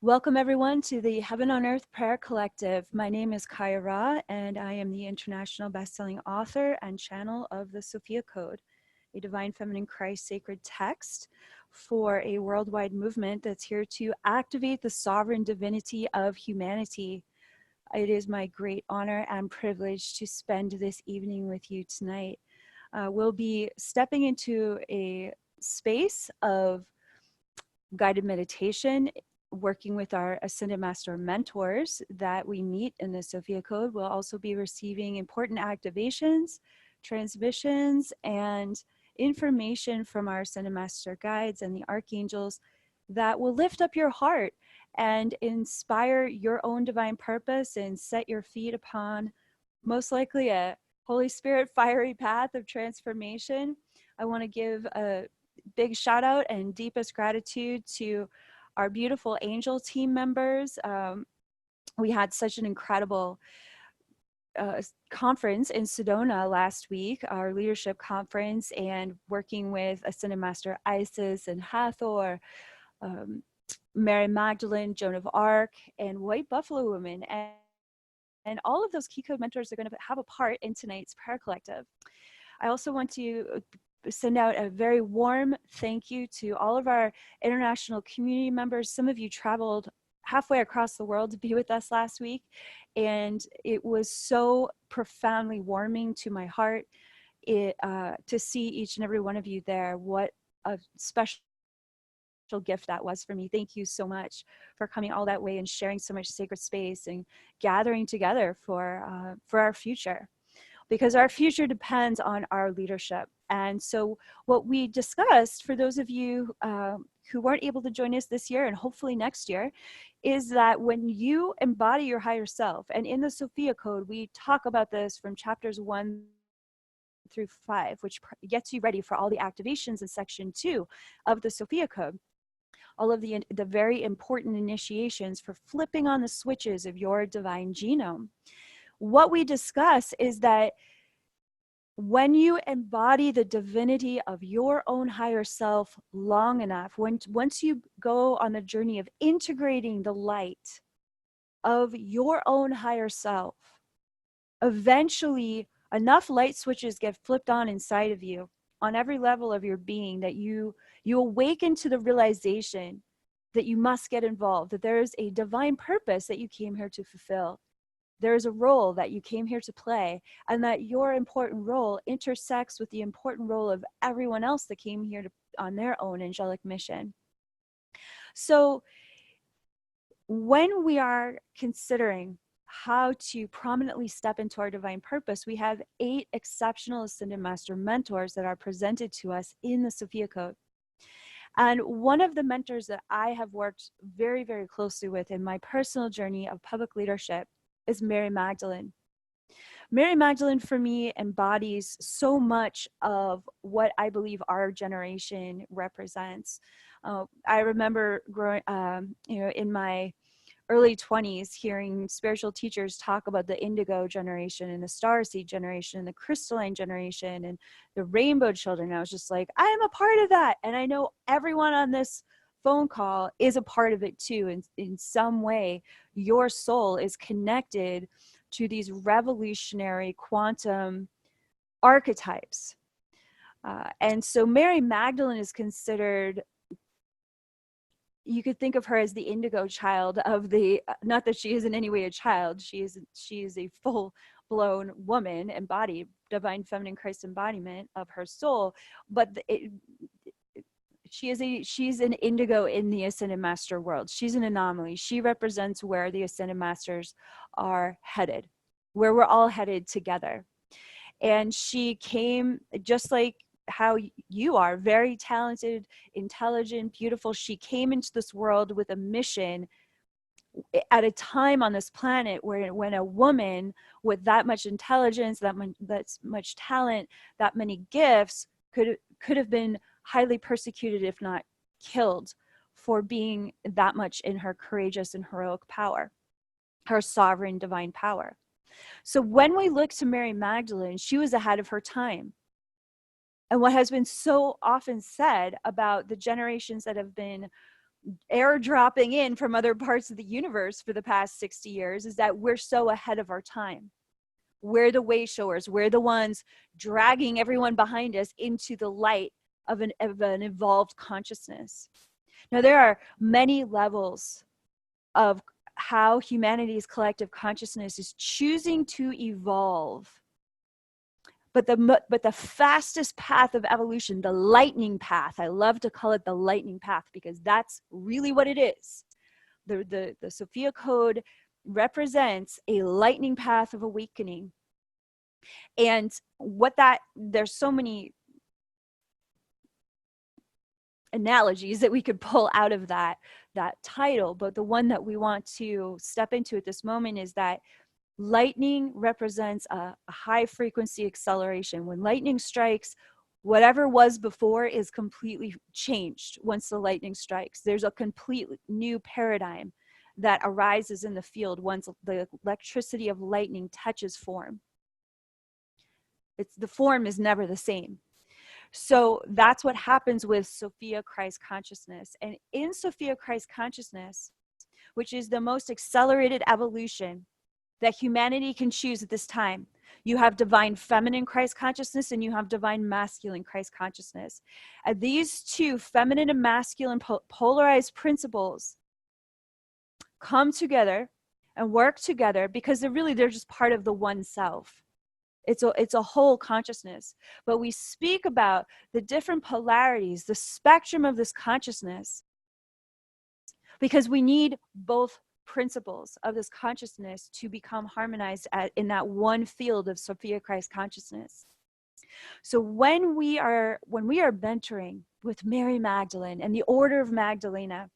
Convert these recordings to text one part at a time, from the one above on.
Welcome everyone to the Heaven on Earth Prayer Collective. My name is Kaia Ra, and I am the international best-selling author and channel of the Sophia Code, a divine feminine Christ sacred text for a worldwide movement that's here to activate the sovereign divinity of humanity. It is my great honor and privilege to spend this evening with you tonight. We'll be stepping into a space of guided meditation, working with our Ascended Master mentors that we meet in the Sophia Code. We'll also be receiving important activations, transmissions, and information from our Ascended Master guides and the archangels that will lift up your heart and inspire your own divine purpose and set your feet upon most likely a Holy Spirit fiery path of transformation. I want to give a big shout out and deepest gratitude to our beautiful angel team members. We had such an incredible conference in Sedona last week, our leadership conference, and working with Ascended Master Isis and Hathor, Mary Magdalene, Joan of Arc, and White Buffalo Women. And all of those key code mentors are going to have a part in tonight's prayer collective. I also want to send out a very warm thank you to all of our international community members. Some of you traveled halfway across the world to be with us last week, and it was so profoundly warming to my heart to see each and every one of you there. What a special gift that was for me. Thank you so much for coming all that way and sharing so much sacred space and gathering together for our future, because our future depends on our leadership. And so what we discussed, for those of you who weren't able to join us this year and hopefully next year, is that when you embody your higher self, and in the Sophia Code, we talk about this from chapters 1 through 5, which gets you ready for all the activations in section 2 of the Sophia Code. All of the very important initiations for flipping on the switches of your divine genome. What we discuss is that when you embody the divinity of your own higher self long enough, once you go on the journey of integrating the light of your own higher self, eventually enough light switches get flipped on inside of you on every level of your being that you awaken to the realization that you must get involved, that there is a divine purpose that you came here to fulfill. There is a role that you came here to play, and that your important role intersects with the important role of everyone else that came here on their own angelic mission. So when we are considering how to prominently step into our divine purpose, we have 8 exceptional Ascended Master mentors that are presented to us in the Sophia Code. And one of the mentors that I have worked very, very closely with in my personal journey of public leadership is Mary Magdalene. Mary Magdalene, for me, embodies so much of what I believe our generation represents. I remember growing, in my early 20s, hearing spiritual teachers talk about the indigo generation and the starseed generation and the crystalline generation and the rainbow children. I was just like, I am a part of that. And I know everyone on this phone call is a part of it too. In some way, your soul is connected to these revolutionary quantum archetypes. And so Mary Magdalene is considered, you could think of her as the indigo child of the, not that she is in any way a child, she is a full-blown woman, embodied, divine feminine Christ embodiment of her soul, but she's an indigo in the Ascended Master world. She's an anomaly. She represents where the Ascended Masters are headed, where we're all headed together. And she came just like how you are, very talented, intelligent, beautiful. She came into this world with a mission at a time on this planet where, when a woman with that much intelligence, that much talent, that many gifts could have been highly persecuted, if not killed, for being that much in her courageous and heroic power, her sovereign divine power. So when we look to Mary Magdalene, she was ahead of her time. And what has been so often said about the generations that have been airdropping in from other parts of the universe for the past 60 years is that we're so ahead of our time. We're the way showers. We're the ones dragging everyone behind us into the light of an evolved consciousness. Now, there are many levels of how humanity's collective consciousness is choosing to evolve. But the fastest path of evolution, the lightning path, I love to call it the lightning path because that's really what it is. The Sophia Code represents a lightning path of awakening. And there's so many analogies that we could pull out of that title, but the one that we want to step into at this moment is that lightning represents a high frequency acceleration. When lightning strikes, whatever was before is completely changed. Once the lightning strikes, there's a complete new paradigm that arises in the field once the electricity of lightning touches form. The form is never the same. So that's what happens with Sophia Christ consciousness. And in Sophia Christ consciousness, which is the most accelerated evolution that humanity can choose at this time, you have divine feminine Christ consciousness and you have divine masculine Christ consciousness. And these two feminine and masculine polarized principles come together and work together because they're just part of the one self. It's a whole consciousness. But we speak about the different polarities, the spectrum of this consciousness, because we need both principles of this consciousness to become harmonized in that one field of Sophia Christ consciousness. So when we are mentoring with Mary Magdalene and the Order of Magdalena,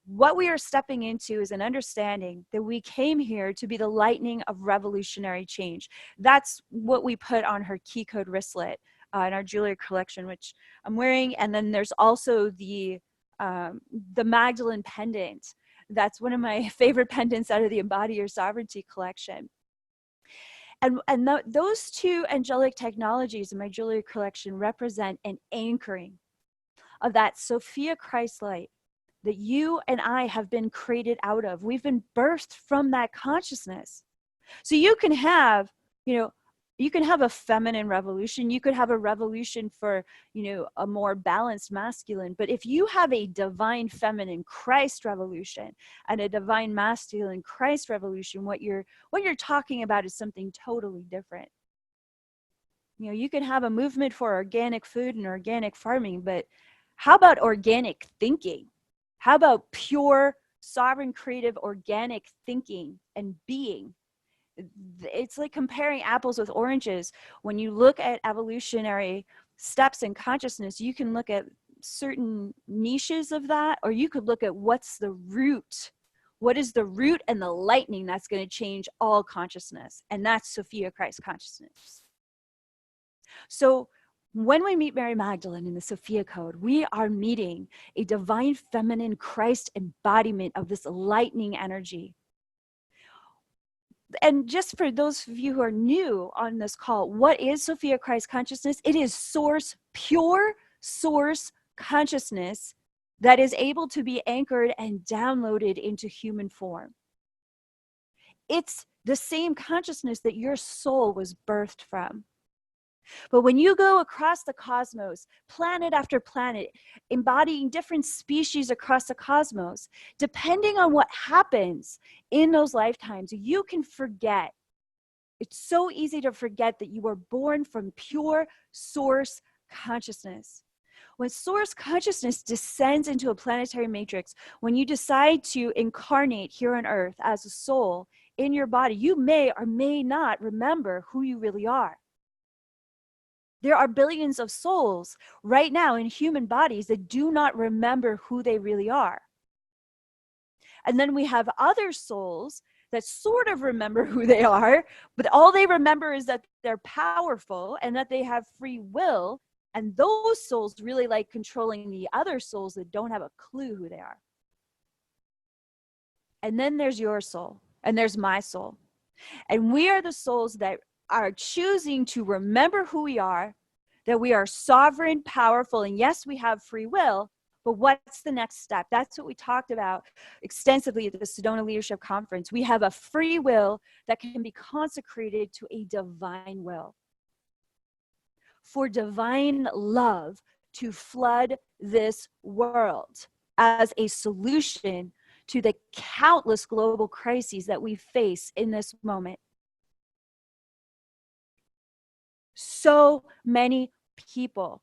what we are stepping into is an understanding that we came here to be the lightning of revolutionary change. That's what we put on her key code wristlet in our jewelry collection, which I'm wearing. And then there's also the Magdalene pendant. That's one of my favorite pendants out of the Embody Your Sovereignty collection. And those two angelic technologies in my jewelry collection represent an anchoring of that Sophia Christ light that you and I have been created out of. We've been birthed from that consciousness. So you can have a feminine revolution. You could have a revolution for, a more balanced masculine. But if you have a divine feminine Christ revolution and a divine masculine Christ revolution, what you're talking about is something totally different. You can have a movement for organic food and organic farming, but how about organic thinking? How about pure, sovereign, creative, organic thinking and being? It's like comparing apples with oranges. When you look at evolutionary steps in consciousness, you can look at certain niches of that, or you could look at what's the root. What is the root and the lightning that's going to change all consciousness? And that's Sophia Christ consciousness. So when we meet Mary Magdalene in the Sophia Code, we are meeting a divine feminine Christ embodiment of this lightning energy. And just for those of you who are new on this call, what is Sophia Christ consciousness? It is pure source consciousness that is able to be anchored and downloaded into human form. It's the same consciousness that your soul was birthed from. But when you go across the cosmos, planet after planet, embodying different species across the cosmos, depending on what happens in those lifetimes, you can forget. It's so easy to forget that you were born from pure source consciousness. When source consciousness descends into a planetary matrix, when you decide to incarnate here on Earth as a soul in your body, you may or may not remember who you really are. There are billions of souls right now in human bodies that do not remember who they really are. And then we have other souls that sort of remember who they are, but all they remember is that they're powerful and that they have free will. And those souls really like controlling the other souls that don't have a clue who they are. And then there's your soul, and there's my soul. And we are the souls that are choosing to remember who we are, that we are sovereign, powerful, and yes, we have free will, But what's the next step? That's what we talked about extensively at the Sedona Leadership Conference. We have a free will that can be consecrated to a divine will, for divine love to flood this world as a solution to the countless global crises that we face in this moment. So many people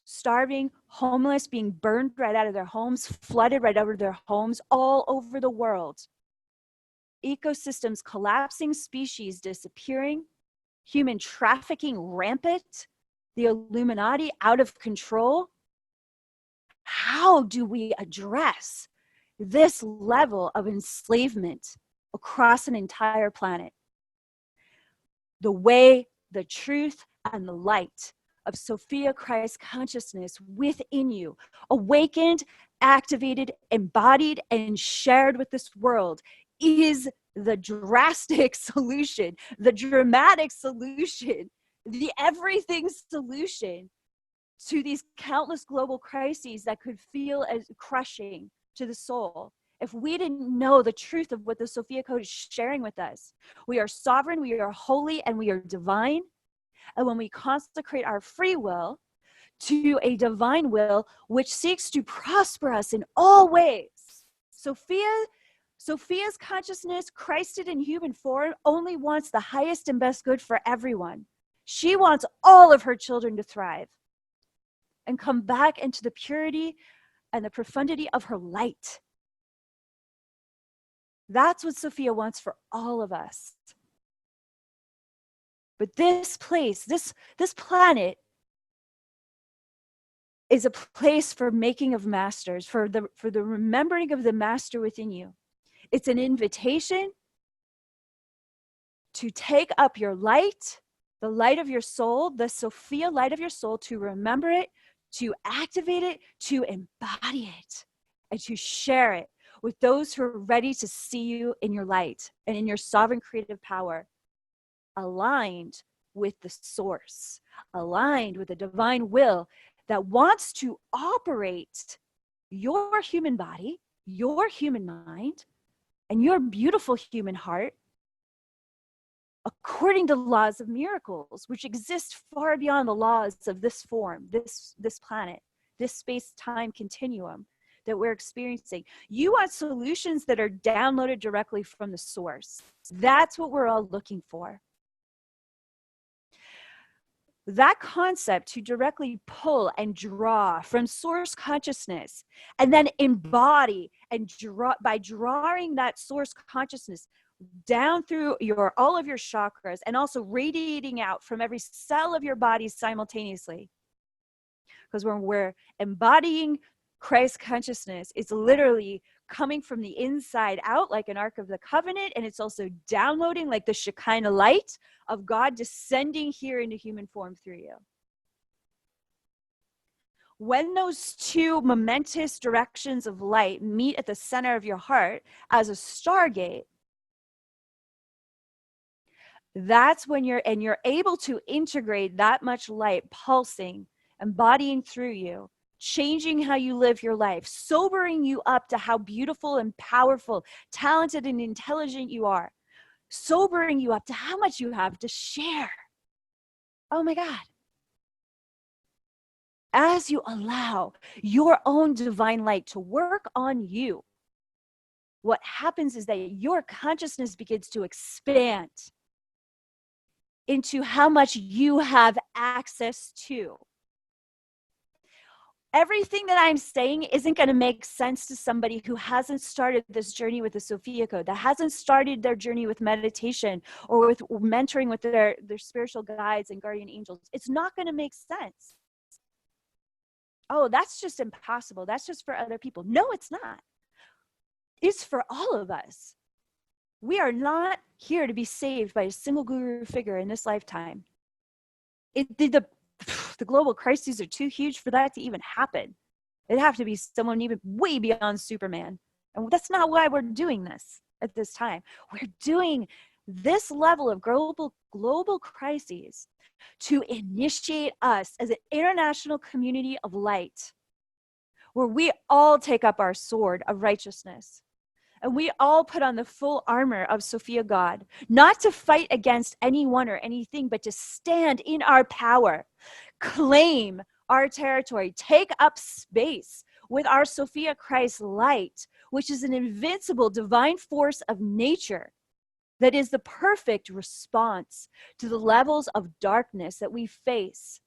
starving, homeless, being burned right out of their homes, flooded right out of their homes all over the world. Ecosystems collapsing, species disappearing, human trafficking rampant, the Illuminati out of control. How do we address this level of enslavement across an entire planet? The way, the truth, and the light of Sophia Christ consciousness within you, awakened, activated, embodied, and shared with this world, is the drastic solution, the dramatic solution, the everything solution to these countless global crises that could feel as crushing to the soul. If we didn't know the truth of what the Sophia Code is sharing with us, we are sovereign, we are holy, and we are divine. And when we consecrate our free will to a divine will, which seeks to prosper us in all ways, Sophia's consciousness, Christed in human form, only wants the highest and best good for everyone. She wants all of her children to thrive and come back into the purity and the profundity of her light. That's what Sophia wants for all of us. But this place, this planet is a place for making of masters, for the remembering of the master within you. It's an invitation to take up your light, the light of your soul, the Sophia light of your soul, to remember it, to activate it, to embody it, and to share it with those who are ready to see you in your light and in your sovereign creative power, aligned with the source, aligned with the divine will that wants to operate your human body, your human mind, and your beautiful human heart according to laws of miracles, which exist far beyond the laws of this form, this planet, this space-time continuum that we're experiencing. You want solutions that are downloaded directly from the source. That's what we're all looking for. That concept to directly pull and draw from source consciousness and then embody and draw, by drawing that source consciousness down through all of your chakras and also radiating out from every cell of your body simultaneously. Because when we're embodying Christ consciousness, it's literally coming from the inside out like an Ark of the Covenant, and it's also downloading like the Shekinah light of God descending here into human form through you. When those two momentous directions of light meet at the center of your heart as a stargate, that's when you're able to integrate that much light pulsing, embodying through you, changing how you live your life, sobering you up to how beautiful and powerful, talented and intelligent you are, sobering you up to how much you have to share. Oh my God. As you allow your own divine light to work on you, what happens is that your consciousness begins to expand into how much you have access to. Everything that I'm saying isn't going to make sense to somebody who hasn't started this journey with the Sophia Code, that hasn't started their journey with meditation or with mentoring with their spiritual guides and guardian angels. It's not going to make sense. Oh, that's just impossible. That's just for other people. No, it's not. It's for all of us. We are not here to be saved by a single guru figure in this lifetime. The global crises are too huge for that to even happen. It'd have to be someone even way beyond Superman. And that's not why we're doing this at this time. We're doing this level of global crises to initiate us as an international community of light, where we all take up our sword of righteousness. And we all put on the full armor of Sophia God, not to fight against anyone or anything, but to stand in our power, claim our territory, take up space with our Sophia Christ light, which is an invincible divine force of nature that is the perfect response to the levels of darkness that we face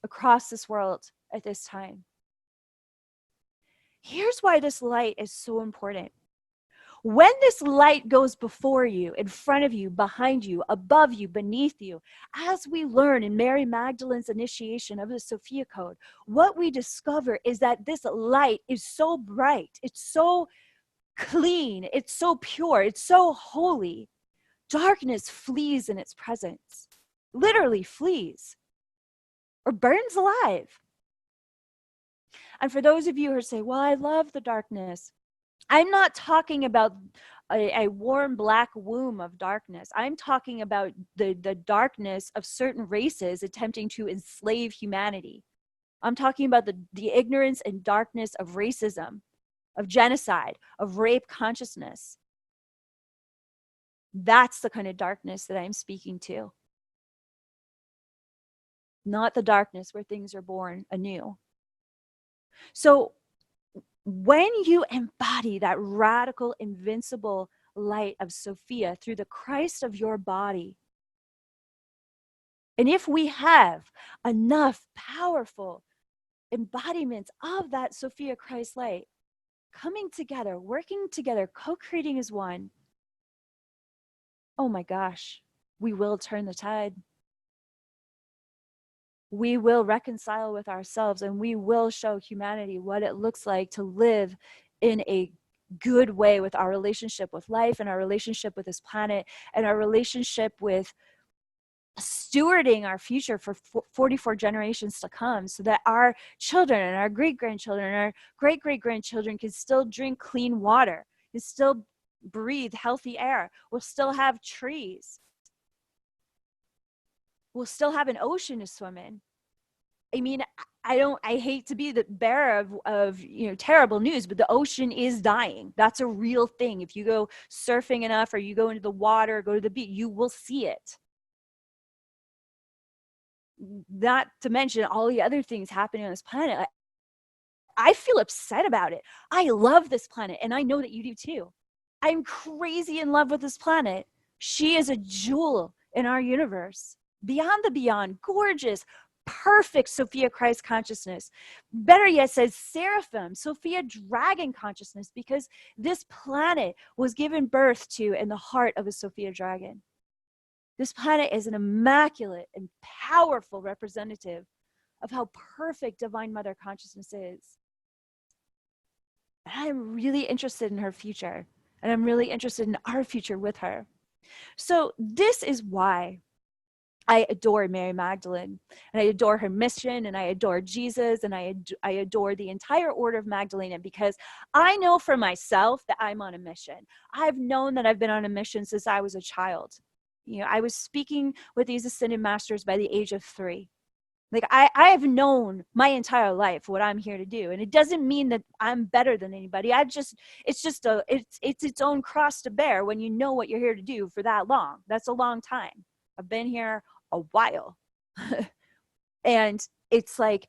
across this world at this time. Here's why this light is so important. When this light goes before you, in front of you, behind you, above you, beneath you, as we learn in Mary Magdalene's initiation of the Sophia Code, what we discover is that this light is so bright, it's so clean, it's so pure, it's so holy. Darkness flees in its presence, literally flees or burns alive. And for those of you who say, well, I love the darkness, I'm not talking about a warm black womb of darkness. I'm talking about the darkness of certain races attempting to enslave humanity. I'm talking about the ignorance and darkness of racism, of genocide, of rape consciousness. That's the kind of darkness that I'm speaking to. Not the darkness where things are born anew. So when you embody that radical, invincible light of Sophia through the Christ of your body, and if we have enough powerful embodiments of that Sophia Christ light coming together, working together, co-creating as one, oh my gosh, we will turn the tide. We will reconcile with ourselves, and we will show humanity what it looks like to live in a good way with our relationship with life and our relationship with this planet and our relationship with stewarding our future for 44 generations to come, so that our children and our great-grandchildren and our great-great-grandchildren can still drink clean water, can still breathe healthy air, we'll still have trees, we'll still have an ocean to swim in. I mean, I hate to be the bearer of terrible news, but the ocean is dying. That's a real thing. If you go surfing enough, or you go into the water, or go to the beach, you will see it. Not to mention all the other things happening on this planet. I feel upset about it. I love this planet, and I know that you do too. I'm crazy in love with this planet. She is a jewel in our universe. Beyond the beyond, gorgeous, perfect Sophia Christ consciousness. Better yet, says seraphim, Sophia dragon consciousness, because this planet was given birth to in the heart of a Sophia dragon. This planet is an immaculate and powerful representative of how perfect Divine Mother consciousness is. And I'm really interested in her future, and I'm really interested in our future with her. So this is why I adore Mary Magdalene, and I adore her mission, and I adore Jesus, and I adore the entire Order of Magdalene, because I know for myself that I'm on a mission. I've known that I've been on a mission since I was a child. I was speaking with these Ascended Masters by the age of 3. Like I have known my entire life what I'm here to do, and it doesn't mean that I'm better than anybody. It's its own cross to bear when you know what you're here to do for that long. That's a long time. I've been here a while. And it's like,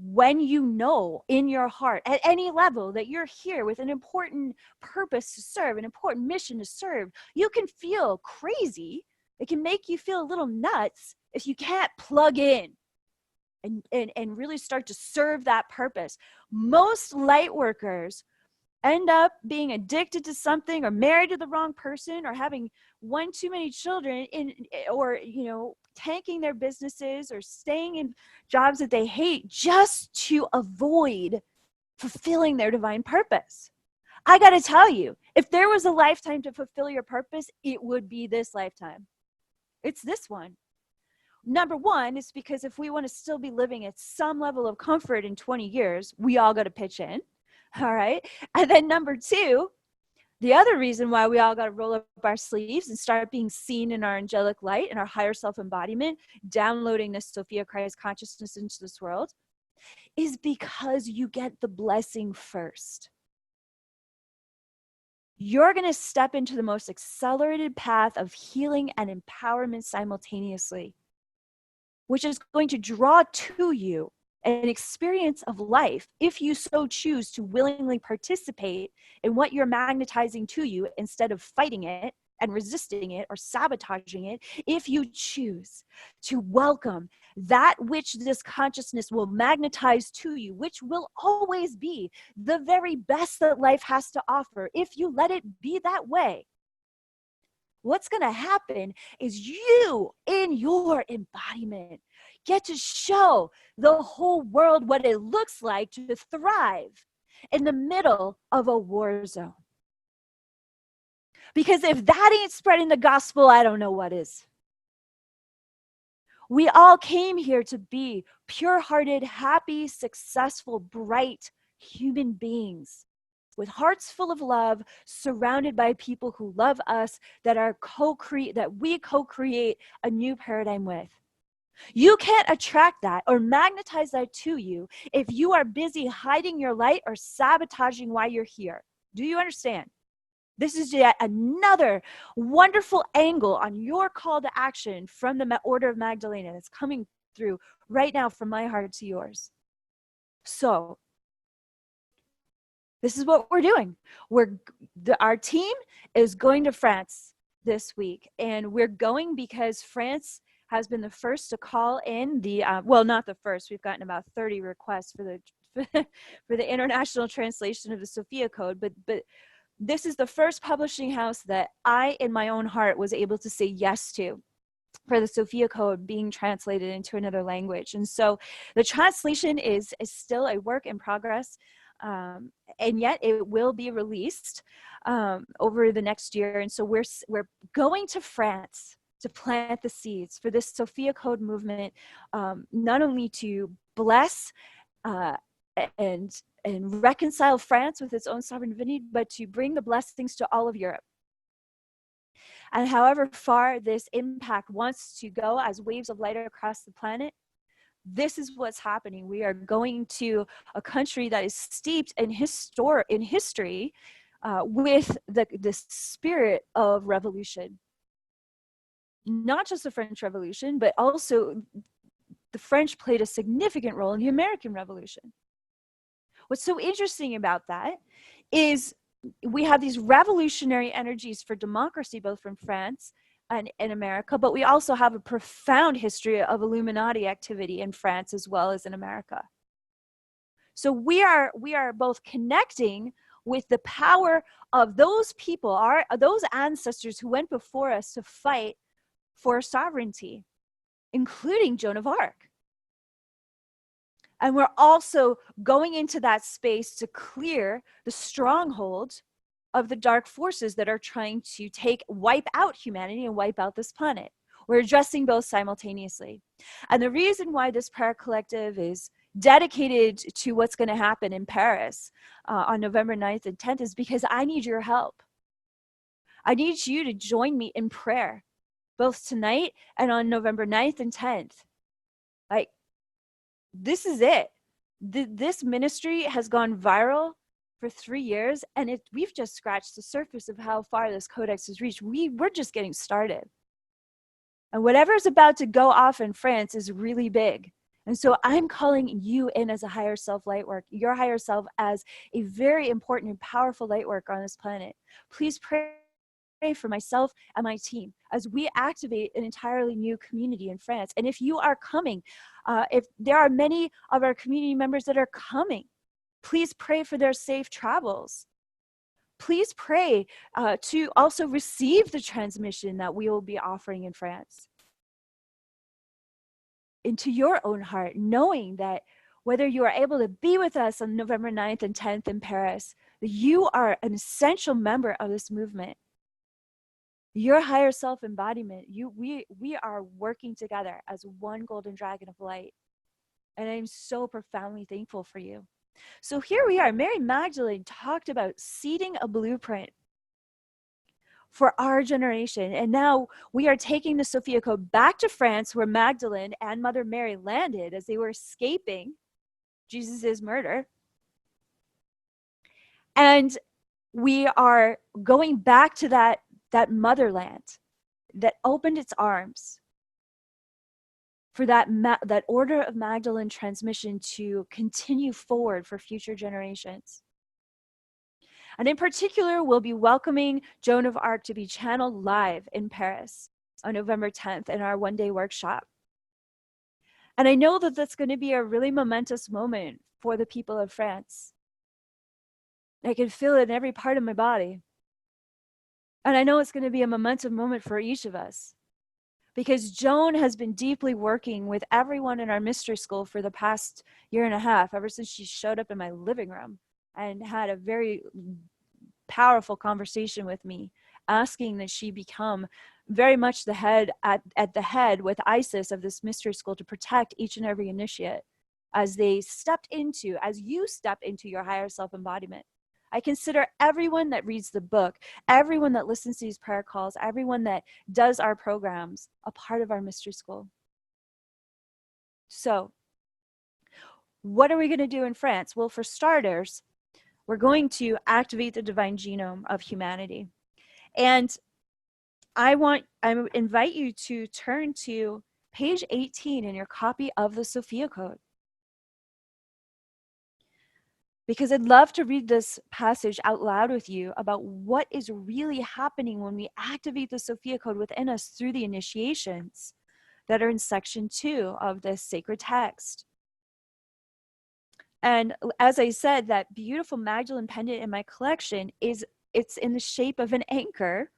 when you know in your heart at any level that you're here with an important purpose to serve, an important mission to serve, you can feel crazy. It can make you feel a little nuts if you can't plug in and really start to serve that purpose. Most light workers end up being addicted to something, or married to the wrong person, or having one too many children, or tanking their businesses, or staying in jobs that they hate just to avoid fulfilling their divine purpose. I got to tell you, if there was a lifetime to fulfill your purpose, it would be this lifetime. It's this one. Number one, is because if we want to still be living at some level of comfort in 20 years, we all got to pitch in. All right. And then number two, the other reason why we all got to roll up our sleeves and start being seen in our angelic light and our higher self embodiment, downloading this Sophia Christ consciousness into this world, is because you get the blessing first. You're going to step into the most accelerated path of healing and empowerment simultaneously, which is going to draw to you an experience of life if you so choose to willingly participate in what you're magnetizing to you instead of fighting it and resisting it or sabotaging it. If you choose to welcome that which this consciousness will magnetize to you, which will always be the very best that life has to offer, if you let it be that way, what's going to happen is you, in your embodiment, get to show the whole world what it looks like to thrive in the middle of a war zone. Because if that ain't spreading the gospel, I don't know what is. We all came here to be pure-hearted, happy, successful, bright human beings with hearts full of love, surrounded by people who love us, that we co-create a new paradigm with. You can't attract that or magnetize that to you if you are busy hiding your light or sabotaging why you're here. Do you understand? This is yet another wonderful angle on your call to action from the Order of Magdalena that's coming through right now from my heart to yours. So, this is what we're doing. Our team is going to France this week, and we're going because France has been the first to call in not the first. We've gotten about 30 requests for the international translation of the Sophia Code, but this is the first publishing house that I, in my own heart, was able to say yes to for the Sophia Code being translated into another language. And so the translation is still a work in progress, and yet it will be released over the next year. And so we're going to France to plant the seeds for this Sophia Code movement, not only to bless and reconcile France with its own sovereign divinity, but to bring the blessings to all of Europe. And however far this impact wants to go as waves of light across the planet, this is what's happening. We are going to a country that is steeped in history with the spirit of revolution. Not just the French Revolution, but also the French played a significant role in the American Revolution. What's so interesting about that is we have these revolutionary energies for democracy, both from France and in America, but we also have a profound history of Illuminati activity in France as well as in America. So we are both connecting with the power of those people, those ancestors who went before us to fight for sovereignty, including Joan of Arc. And we're also going into that space to clear the stronghold of the dark forces that are trying to wipe out humanity and wipe out this planet. We're addressing both simultaneously. And the reason why this prayer collective is dedicated to what's going to happen in Paris on November 9th and 10th is because I need your help. I need you to join me in prayer, both tonight and on November 9th and 10th. This is it. This ministry has gone viral for 3 years, and we've just scratched the surface of how far this codex has reached. We're just getting started. And whatever's about to go off in France is really big. And so I'm calling you in as a higher self light work, your higher self as a very important and powerful light worker on this planet. Please pray for myself and my team as we activate an entirely new community in France. And if you are coming, if there are many of our community members that are coming, please pray for their safe travels. Please pray to also receive the transmission that we will be offering in France into your own heart, knowing that whether you are able to be with us on November 9th and 10th in Paris, that you are an essential member of this movement. Your higher self embodiment, we are working together as one golden dragon of light. And I'm so profoundly thankful for you. So here we are. Mary Magdalene talked about seeding a blueprint for our generation. And now we are taking the Sophia Code back to France, where Magdalene and Mother Mary landed as they were escaping Jesus is murder. And we are going back to that motherland that opened its arms for that order of Magdalene transmission to continue forward for future generations. And in particular, we'll be welcoming Joan of Arc to be channeled live in Paris on November 10th in our one-day workshop. And I know that that's going to be a really momentous moment for the people of France. I can feel it in every part of my body. And I know it's going to be a momentous moment for each of us, because Joan has been deeply working with everyone in our mystery school for the past year and a half, ever since she showed up in my living room and had a very powerful conversation with me, asking that she become very much the head at the head with Isis of this mystery school to protect each and every initiate as you step into your higher self embodiment. I consider everyone that reads the book, everyone that listens to these prayer calls, everyone that does our programs, a part of our mystery school. So, what are we going to do in France? Well, for starters, we're going to activate the divine genome of humanity. And I invite you to turn to page 18 in your copy of the Sophia Code, because I'd love to read this passage out loud with you about what is really happening when we activate the Sophia Code within us through the initiations that are in section 2 of this sacred text. And as I said, that beautiful Magdalene pendant in my collection it's in the shape of an anchor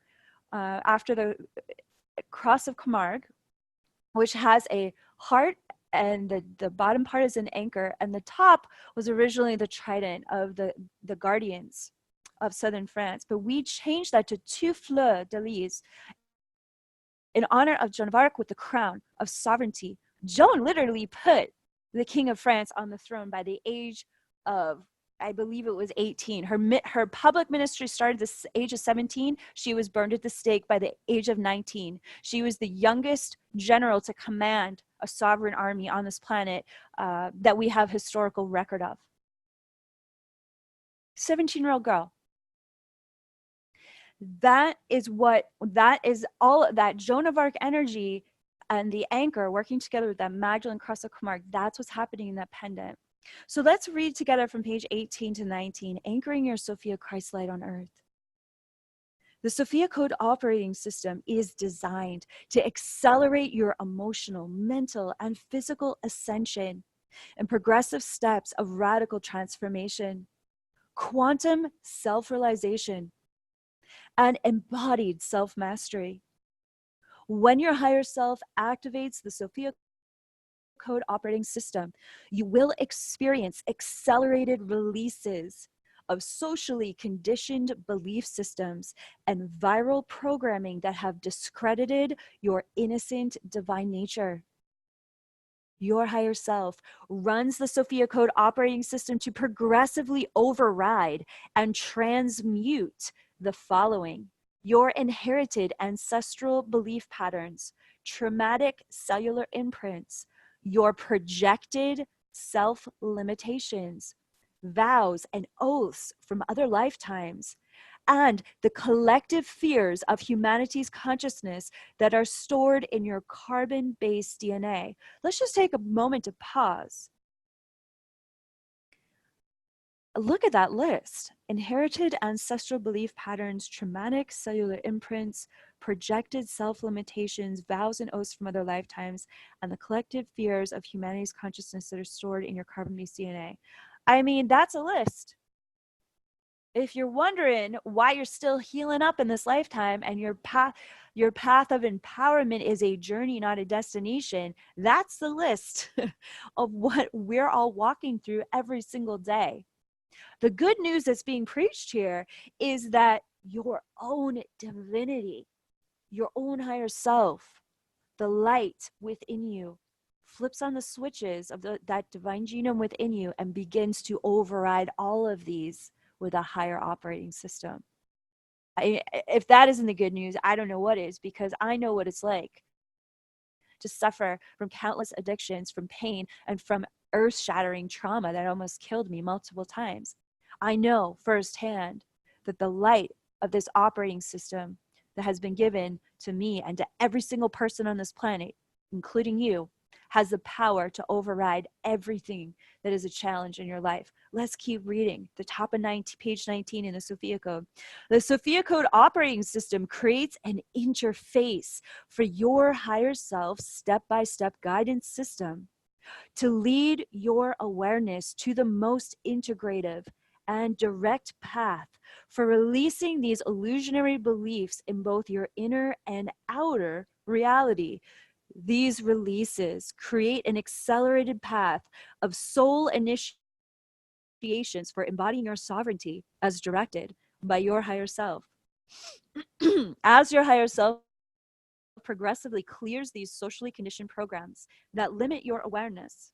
after the cross of Camargue, which has a heart, and the bottom part is an anchor, and the top was originally the trident of the guardians of southern France. But we changed that to 2 fleurs de lis in honor of Joan of Arc with the crown of sovereignty. Joan literally put the King of France on the throne by the age of, I believe it was 18. Her public ministry started at the age of 17. She was burned at the stake by the age of 19. She was the youngest general to command a sovereign army on this planet that we have historical record of. 17-year-old girl. That is all that Joan of Arc energy and the anchor working together with that Magdalene cross of Camargue. That's what's happening in that pendant. So let's read together from page 18 to 19, Anchoring Your Sophia Christ Light on Earth. The Sophia Code operating system is designed to accelerate your emotional, mental, and physical ascension and progressive steps of radical transformation, quantum self-realization, and embodied self-mastery. When your higher self activates the Sophia Code operating system, you will experience accelerated releases of socially conditioned belief systems and viral programming that have discredited your innocent divine nature. Your higher self runs the Sophia Code operating system to progressively override and transmute the following: your inherited ancestral belief patterns, traumatic cellular imprints, your projected self-limitations, vows and oaths from other lifetimes, and the collective fears of humanity's consciousness that are stored in your carbon-based DNA. Let's just take a moment to pause. Look at that list: inherited ancestral belief patterns, traumatic cellular imprints, projected self-limitations, vows and oaths from other lifetimes, and the collective fears of humanity's consciousness that are stored in your carbon-based DNA. I mean, that's a list. If you're wondering why you're still healing up in this lifetime and your path of empowerment is a journey, not a destination, that's the list of what we're all walking through every single day. The good news that's being preached here is that your own divinity, your own higher self, the light within you, flips on the switches of that divine genome within you and begins to override all of these with a higher operating system. If that isn't the good news, I don't know what is, because I know what it's like to suffer from countless addictions, from pain, and from earth-shattering trauma that almost killed me multiple times. I know firsthand that the light of this operating system that has been given to me and to every single person on this planet, including you, has the power to override everything that is a challenge in your life. Let's keep reading the top of page 19 in the Sophia Code. The Sophia Code operating system creates an interface for your higher self step-by-step guidance system to lead your awareness to the most integrative and direct path for releasing these illusionary beliefs in both your inner and outer reality. These releases create an accelerated path of soul initiations for embodying your sovereignty as directed by your higher self. As your higher self progressively clears these socially conditioned programs that limit your awareness,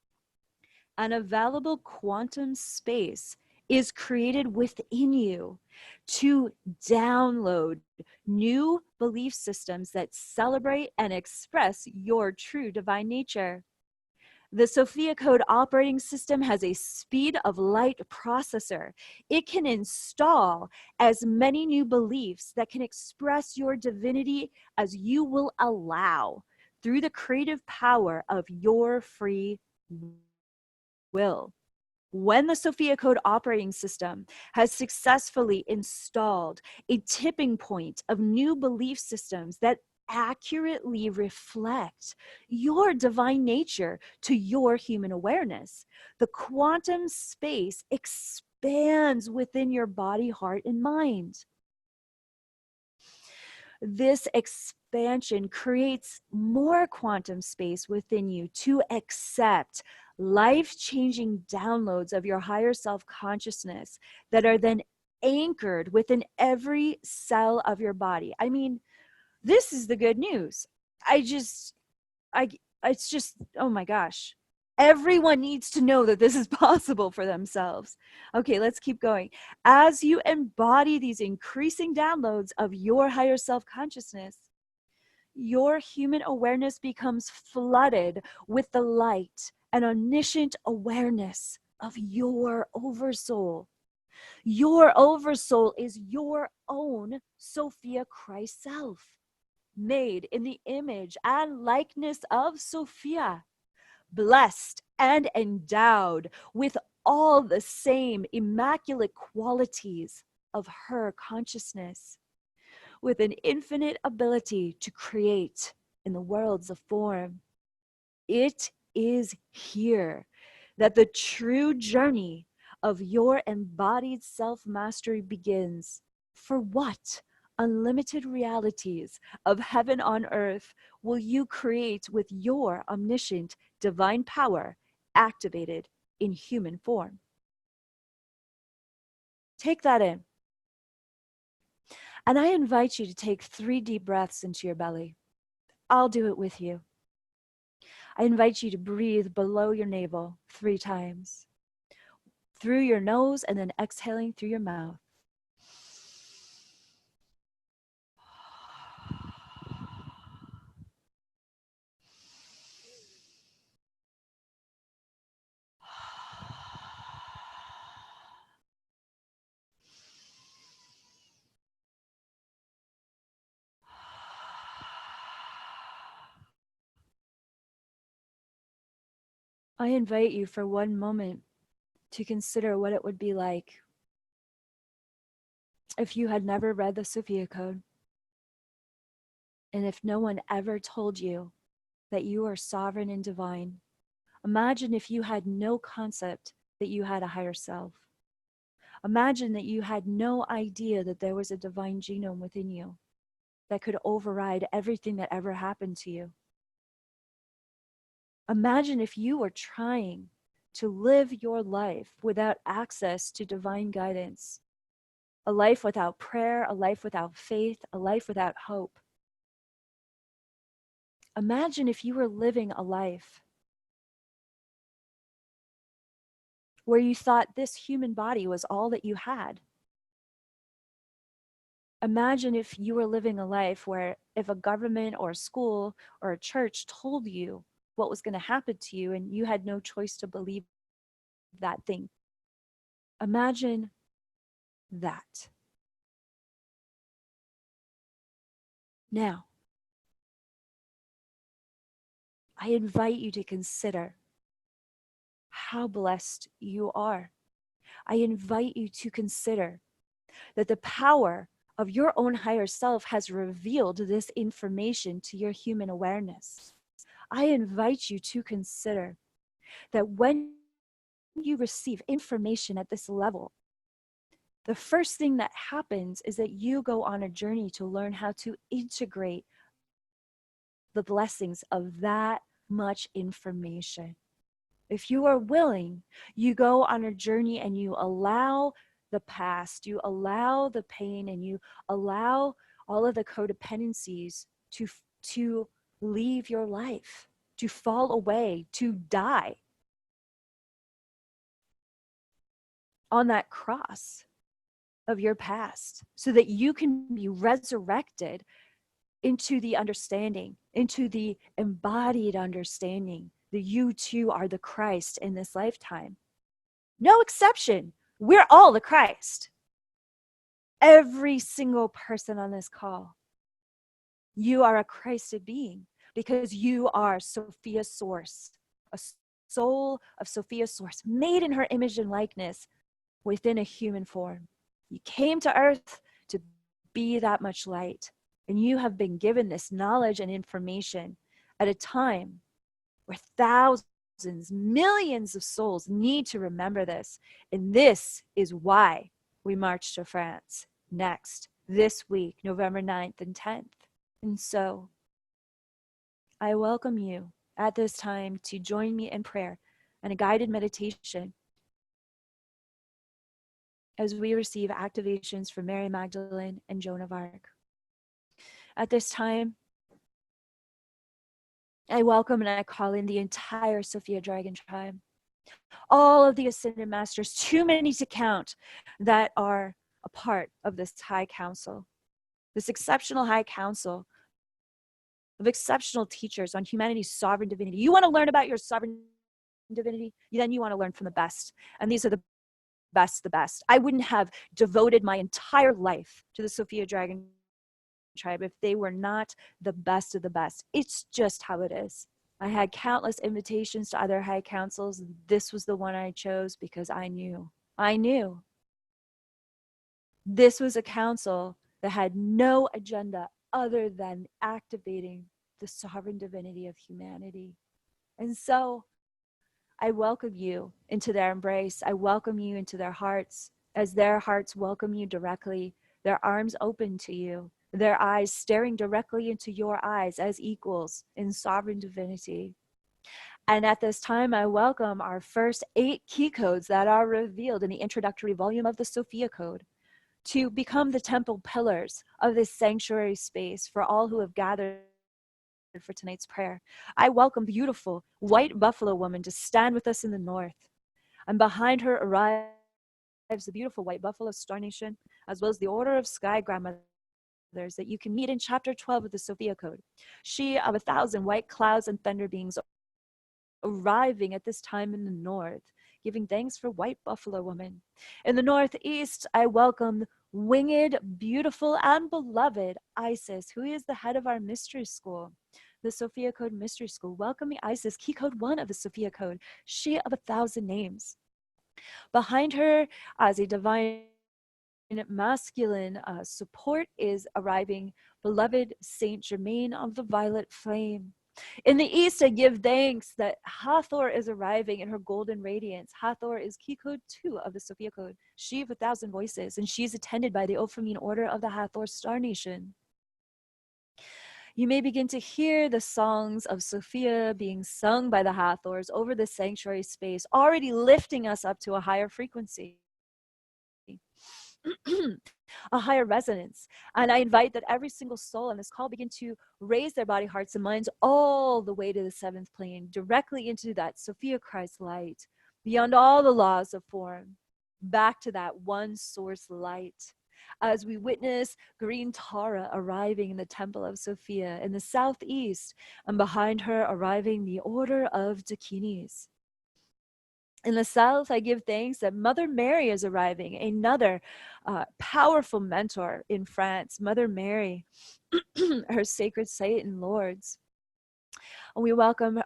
an available quantum space is created within you to download new belief systems that celebrate and express your true divine nature. The Sophia Code operating system has a speed of light processor. It can install as many new beliefs that can express your divinity as you will allow through the creative power of your free will. When the Sophia Code operating system has successfully installed a tipping point of new belief systems that accurately reflect your divine nature to your human awareness, the quantum space expands within your body, heart, and mind. This expansion creates more quantum space within you to accept life-changing downloads of your higher self-consciousness that are then anchored within every cell of your body. I mean, this is the good news. I it's just, oh my gosh. Everyone needs to know that this is possible for themselves. Okay, let's keep going. As you embody these increasing downloads of your higher self-consciousness, your human awareness becomes flooded with the light and omniscient awareness of your oversoul. Your oversoul is your own Sophia Christ self, made in the image and likeness of Sophia, blessed and endowed with all the same immaculate qualities of her consciousness, with an infinite ability to create in the worlds of form. It is here that the true journey of your embodied self-mastery begins. For what unlimited realities of heaven on earth will you create with your omniscient divine power activated in human form? Take that in. And I invite you to take 3 deep breaths into your belly. I'll do it with you. I invite you to breathe below your navel 3 times, through your nose and then exhaling through your mouth. I invite you for one moment to consider what it would be like if you had never read the Sophia Code, and if no one ever told you that you are sovereign and divine. Imagine if you had no concept that you had a higher self. Imagine that you had no idea that there was a divine genome within you that could override everything that ever happened to you. Imagine if you were trying to live your life without access to divine guidance, a life without prayer, a life without faith, a life without hope. Imagine if you were living a life where you thought this human body was all that you had. Imagine if you were living a life where if a government or a school or a church told you what was going to happen to you, and you had no choice to believe that thing. Imagine that. Now, I invite you to consider how blessed you are. I invite you to consider that the power of your own higher self has revealed this information to your human awareness. I invite you to consider that when you receive information at this level, the first thing that happens is that you go on a journey to learn how to integrate the blessings of that much information. If you are willing, you go on a journey and you allow the past, you allow the pain, and you allow all of the codependencies to leave your life, to fall away, to die on that cross of your past, so that you can be resurrected into the understanding, into the embodied understanding that you too are the Christ in this lifetime. No exception. We're all the Christ. Every single person on this call. You are a Christed being because you are Sophia's source, a soul of Sophia's source, made in her image and likeness within a human form. You came to earth to be that much light, and you have been given this knowledge and information at a time where thousands, millions of souls need to remember this. And this is why we march to France next, this week, November 9th and 10th. And so I welcome you at this time to join me in prayer and a guided meditation as we receive activations from Mary Magdalene and Joan of Arc. At this time, I welcome and I call in the entire Sophia Dragon tribe, all of the Ascended Masters, too many to count, that are a part of this high council, this exceptional high council of exceptional teachers on humanity's sovereign divinity. You want to learn about your sovereign divinity? Then you want to learn from the best. And these are the best, the best. I wouldn't have devoted my entire life to the Sophia Dragon tribe if they were not the best of the best. It's just how it is. I had countless invitations to other high councils. This was the one I chose because I knew this was a council that had no agenda other than activating the sovereign divinity of humanity. And so I welcome you into their embrace. I welcome you into their hearts as their hearts welcome you directly, their arms open to you, their eyes staring directly into your eyes as equals in sovereign divinity. And at this time, I welcome our first 8 key codes that are revealed in the introductory volume of the Sophia Code to become the temple pillars of this sanctuary space for all who have gathered for tonight's prayer. I welcome beautiful white buffalo woman to stand with us in the north. And behind her arrives the beautiful white buffalo star nation, as well as the order of sky grandmothers that you can meet in chapter 12 of the Sophia Code. She of 1,000 white clouds and thunder beings arriving at this time in the north, giving thanks for white buffalo woman. In the northeast, I welcome winged, beautiful, and beloved Isis, who is the head of our mystery school, the Sophia Code Mystery School. Welcoming Isis, key code 1 of the Sophia Code, she of 1,000 names. Behind her, as a divine masculine support, is arriving beloved Saint Germain of the violet flame. In the east, I give thanks that Hathor is arriving in her golden radiance. Hathor is key code 2 of the Sophia Code, she of 1,000 voices, and she is attended by the Ophamine order of the Hathor Star Nation. You may begin to hear the songs of Sophia being sung by the Hathors over the sanctuary space, already lifting us up to a higher frequency. A higher resonance. And I invite that every single soul on this call begin to raise their body, hearts, and minds all the way to the 7th plane, directly into that Sophia Christ light, beyond all the laws of form, back to that one source light. as we witness green Tara arriving in the Temple of Sophia in the southeast, and behind her arriving the Order of Dakinis. In the south, I give thanks that Mother Mary is arriving, another powerful mentor in France, Mother Mary, her sacred site in Lourdes. And we welcome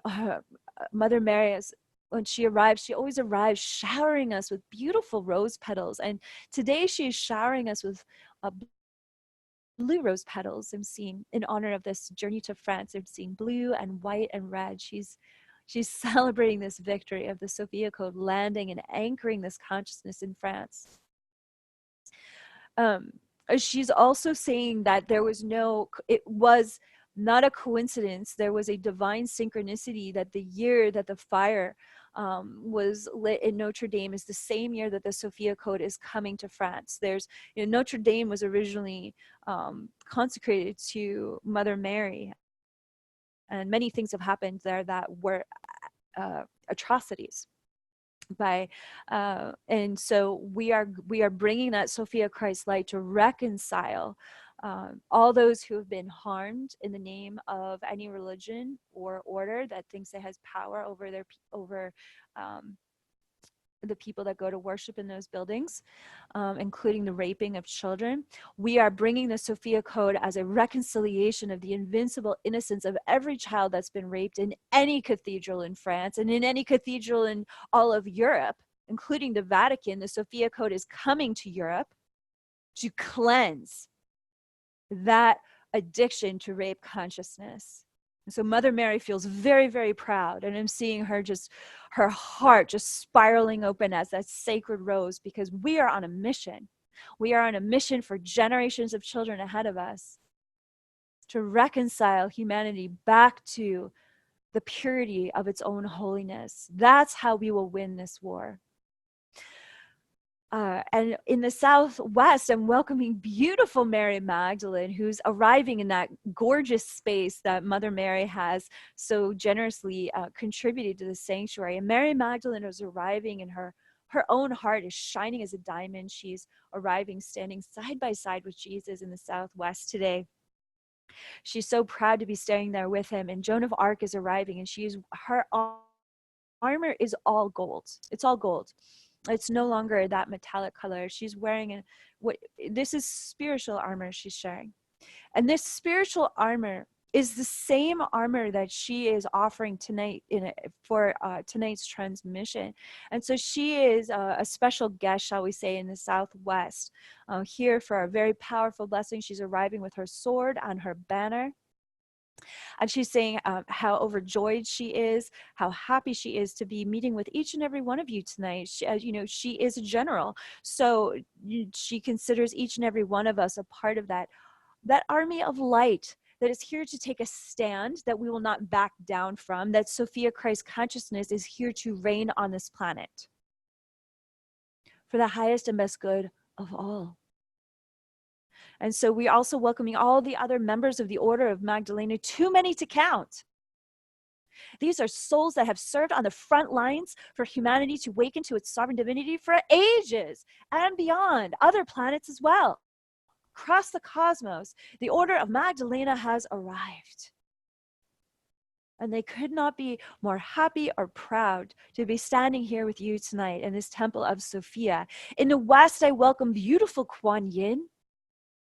Mother Mary as when she arrives, she always arrives showering us with beautiful rose petals. And today she is showering us with blue rose petals. I'm seeing in honor of this journey to France. I'm seeing blue and white and red. She's celebrating this victory of the Sophia Code landing and anchoring this consciousness in France. She's also saying that it was not a coincidence. There was a divine synchronicity that the year that the fire was lit in Notre Dame is the same year that the Sophia Code is coming to France. Notre Dame was originally consecrated to Mother Mary, and many things have happened there that were atrocities. And so we are bringing that Sophia Christ light to reconcile all those who have been harmed in the name of any religion or order that thinks it has power over the people that go to worship in those buildings, including the raping of children. We are bringing the Sophia Code as a reconciliation of the invincible innocence of every child that's been raped in any cathedral in France and in any cathedral in all of Europe, including the Vatican. The Sophia Code is coming to Europe to cleanse that addiction to rape consciousness. So Mother Mary feels very, very proud, and I'm seeing her heart just spiraling open as that sacred rose, because we are on a mission. We are on a mission for generations of children ahead of us to reconcile humanity back to the purity of its own holiness. That's how we will win this war. And in the Southwest, I'm welcoming beautiful Mary Magdalene, who's arriving in that gorgeous space that Mother Mary has so generously contributed to the sanctuary. And Mary Magdalene is arriving, and her own heart is shining as a diamond. She's arriving standing side by side with Jesus in the Southwest today. She's so proud to be staying there with him. And Joan of Arc is arriving, and her armor is all gold. It's all gold. It's no longer that metallic color. She's wearing this is spiritual armor she's sharing. And this spiritual armor is the same armor that she is offering tonight for tonight's transmission. And so she is a special guest, shall we say, in the Southwest, here for a very powerful blessing. She's arriving with her sword and her banner. And she's saying how overjoyed she is, how happy she is to be meeting with each and every one of you tonight. She is a general, so she considers each and every one of us a part of that army of light that is here to take a stand, that we will not back down from, that Sophia Christ consciousness is here to reign on this planet for the highest and best good of all. And so we're also welcoming all the other members of the Order of Magdalene, too many to count. These are souls that have served on the front lines for humanity to awaken to its sovereign divinity for ages and beyond, other planets as well. Across the cosmos, the Order of Magdalene has arrived. And they could not be more happy or proud to be standing here with you tonight in this Temple of Sophia. In the West, I welcome beautiful Kuan Yin,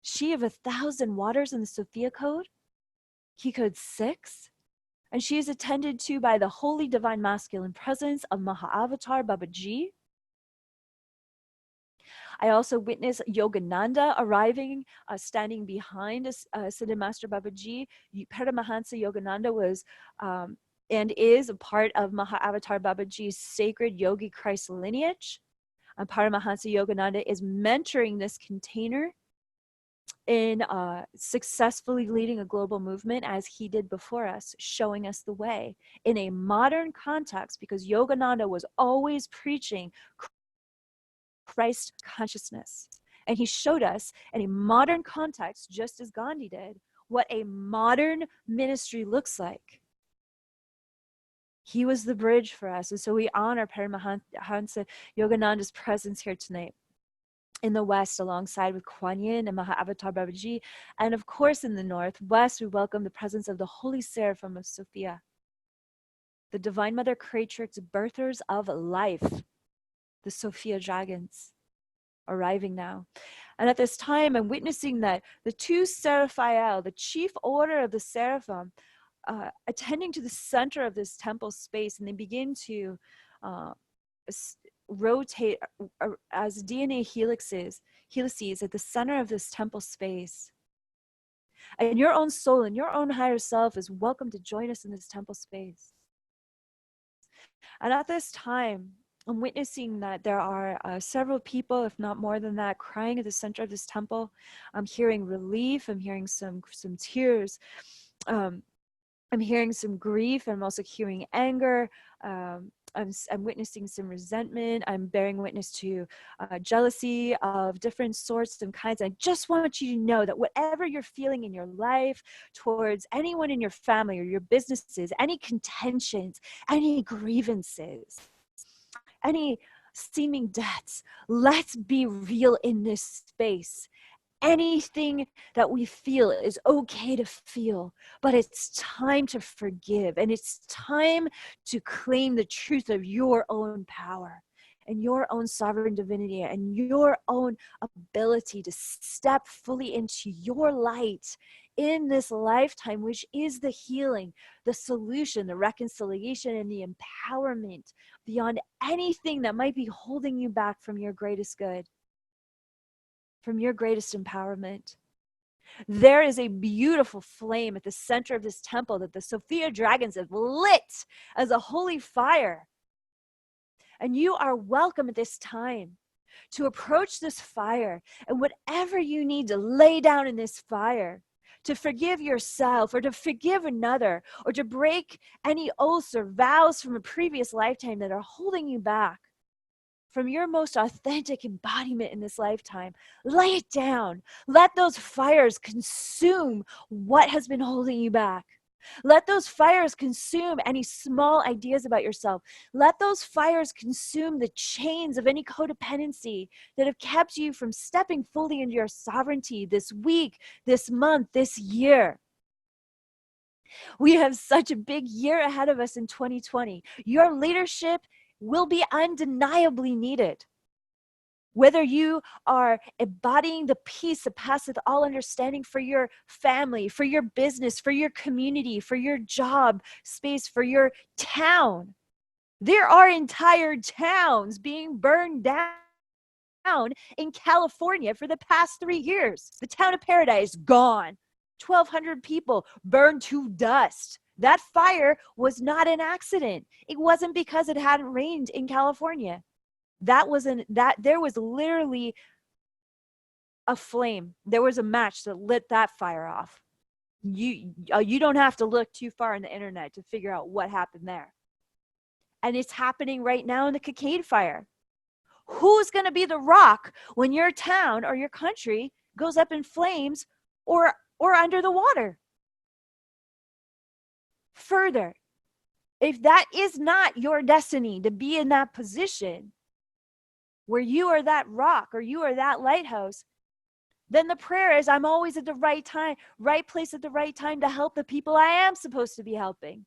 she of 1,000 waters in the Sophia Code, Key Code 6, and she is attended to by the Holy Divine Masculine Presence of Mahavatar Babaji. I also witnessed Yogananda arriving, standing behind Siddha Master Babaji. Paramahansa Yogananda was and is a part of Mahavatar Babaji's sacred Yogi Christ lineage. And Paramahansa Yogananda is mentoring this container in successfully leading a global movement as he did before us, showing us the way in a modern context, because Yogananda was always preaching Christ consciousness. And he showed us in a modern context, just as Gandhi did, what a modern ministry looks like. He was the bridge for us. And so we honor Paramahansa Yogananda's presence here tonight. in the west, alongside with Kuan Yin and Mahavatar Babaji. And of course, in the northwest, we welcome the presence of the Holy Seraphim of Sophia, the Divine Mother Creatrix, birthers of life, the Sophia dragons, arriving now. And at this time, I'm witnessing that the two Seraphiel, the chief order of the Seraphim, attending to the center of this temple space, and they begin to rotate as DNA helices at the center of this temple space. And your own soul and your own higher self is welcome to join us in this temple space. And at this time, I'm witnessing that there are several people, if not more than that, crying at the center of this temple. I'm hearing relief. I'm hearing some tears. I'm hearing some grief. I'm also hearing anger. I'm witnessing some resentment. I'm bearing witness to jealousy of different sorts and kinds. I just want you to know that whatever you're feeling in your life towards anyone in your family or your businesses, any contentions, any grievances, any seeming debts, let's be real in this space. Anything that we feel is okay to feel, but it's time to forgive, and it's time to claim the truth of your own power and your own sovereign divinity and your own ability to step fully into your light in this lifetime, which is the healing, the solution, the reconciliation, and the empowerment beyond anything that might be holding you back from your greatest good, from your greatest empowerment. There is a beautiful flame at the center of this temple that the Sophia dragons have lit as a holy fire. And you are welcome at this time to approach this fire, and whatever you need to lay down in this fire, to forgive yourself or to forgive another, or to break any oaths or vows from a previous lifetime that are holding you back from your most authentic embodiment in this lifetime, lay it down. Let those fires consume what has been holding you back. Let those fires consume any small ideas about yourself. Let those fires consume the chains of any codependency that have kept you from stepping fully into your sovereignty this week, this month, this year. We have such a big year ahead of us in 2020. Your leadership will be undeniably needed. Whether you are embodying the peace that passeth all understanding for your family, for your business, for your community, for your job space, for your town. There are entire towns being burned down in California for the past 3 years. The town of Paradise, gone. 1,200 people burned to dust. That fire was not an accident. It wasn't because it hadn't rained in California. There was literally a flame. There was a match that lit that fire off. You don't have to look too far on the internet to figure out what happened there. And it's happening right now in the Cockade fire. Who's going to be the rock when your town or your country goes up in flames or under the water? Further, if that is not your destiny to be in that position where you are that rock or you are that lighthouse, then the prayer is, I'm always at the right time, right place at the right time to help the people I am supposed to be helping